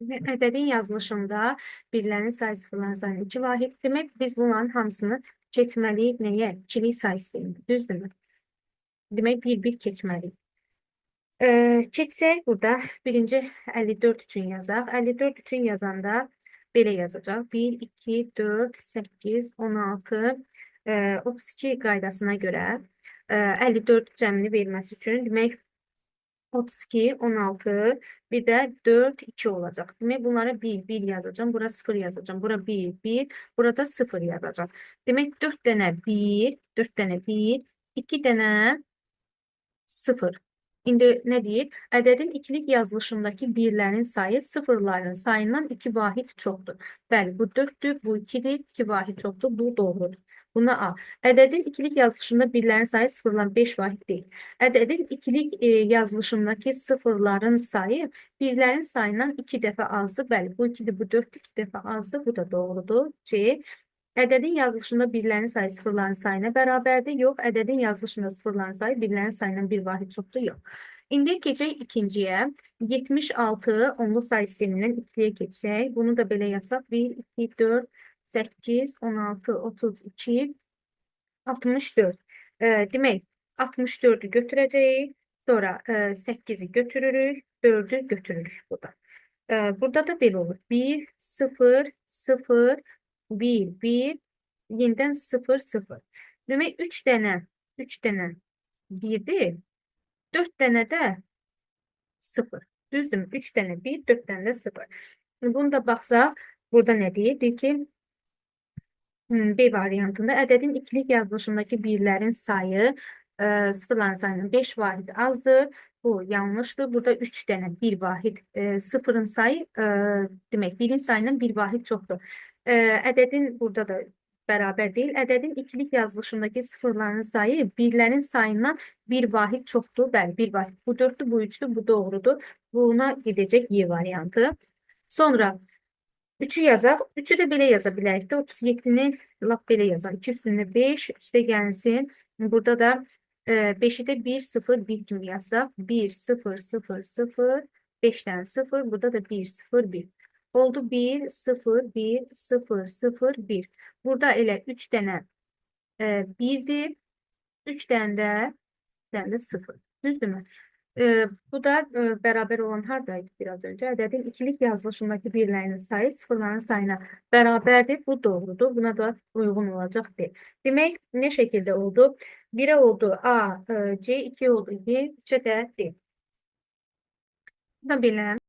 Ədədin yazılışında birlərin sayı sıfırların sayına 2 vahid. Demək, biz bunların hamısını keçməliyik nəyə? İkilik say sistemində, düzdürmü? Demək, bir keçməliyik. Keçsək, burada birinci 54 üçün yazaq. 54 üçün yazanda belə yazacaq. 1, 2, 4, 8, 16, 32 qaydasına görə 54 cəmini verməsi üçün demək 32, 16, bir de 4, 2 olacak. Demek bunlara 1, 1 yazacağım. Bura 0 yazacağım. Bura 1, 1. Burada 0 yazacağım. Demek 4 tane 1, 4 tane 1, 2 tane 0. İndi ne deyir? Ədədin ikilik yazılışındaki birlərin sayı sıfırların sayından 2 vahid çoxdur. Bəli, bu 4'dür, bu 2'dir, 2 vahid çoxdur, bu doğrudur. Buna A. Ədədin ikilik yazılışında birlərin sayı sıfırdan 5 vahid deyil. Ədədin ikilik yazılışındaki sıfırların sayı birlərin sayından 2 dəfə azdır. Bəli, bu 2'dir, bu 4'dür, 2 dəfə azdır. Bu da doğrudur. C. Ədədin yazılışında birlərin sayı sıfırların sayına bərabərdir. Yox, ədədin yazılışında sıfırların sayı birlərin sayından bir vahid çoxdur. Yox. İndi keçək ikinciyə. 76 onlu say sistemindən ikiliyə keçək. Bunu da belə yazsaq. 1, 2, 4, 8, 16, 32, 64. Demək, 64'ü götürəcəyik. Sonra 8'i götürürük. 4'ü götürürük burada. Burada da belə olur. 1, 0, 0, 1, 1, yenidən 0, 0. Demək, 3 dənə 1'dir. 4 dənə də 0. Düzdürmü? 3 dənə 1, 4 dənə də 0. Bunu da baxsaq, burada nə deyir? Deyir ki, B variantında ədədin ikilik yazılışındaki birlərin sayı sıfırların sayından 5 vahid azdır. Bu yanlışdır. Burada 3 dənə 1 vahid, sıfırın sayı demək, birin sayından 1 vahid çoxdur. Ədədin burada da bərabər deyil. Ədədin ikilik yazılışındaki sıfırların sayı birlərin sayından 1 vahid çoxdur. Bəli, 1 vahid. Bu 4'dür, bu 3'dür, bu doğrudur. Buna gidəcək Y variantı. Sonra 3'ü yazaq. 3'ü də belə yaza bilərik də. 37'ni lap belə yazaq. 2 üstündə 5, üstə gəlsin. Burada da 5'i də 1, 0, 1 kimi yazsaq. 1, 0, 0, 0, 5'dən 0. Burada da 1, 0, 1. Oldu 1, 0, 1, 0, 0, 1. Burada elə 3 dənə 1'dir. 3 dənə də 0. Düzdürmü? Bu da beraber olan hardaydı biraz önce? Ədədin ikilik yazılışındaki birlərinin sayı sıfırların sayına beraberdir. Bu doğrudur. Buna da uygun olacak değil. Demek ne şekilde oldu? 1'e oldu A, C, 2'ye oldu Y, 3'e de D. Bu da bilən.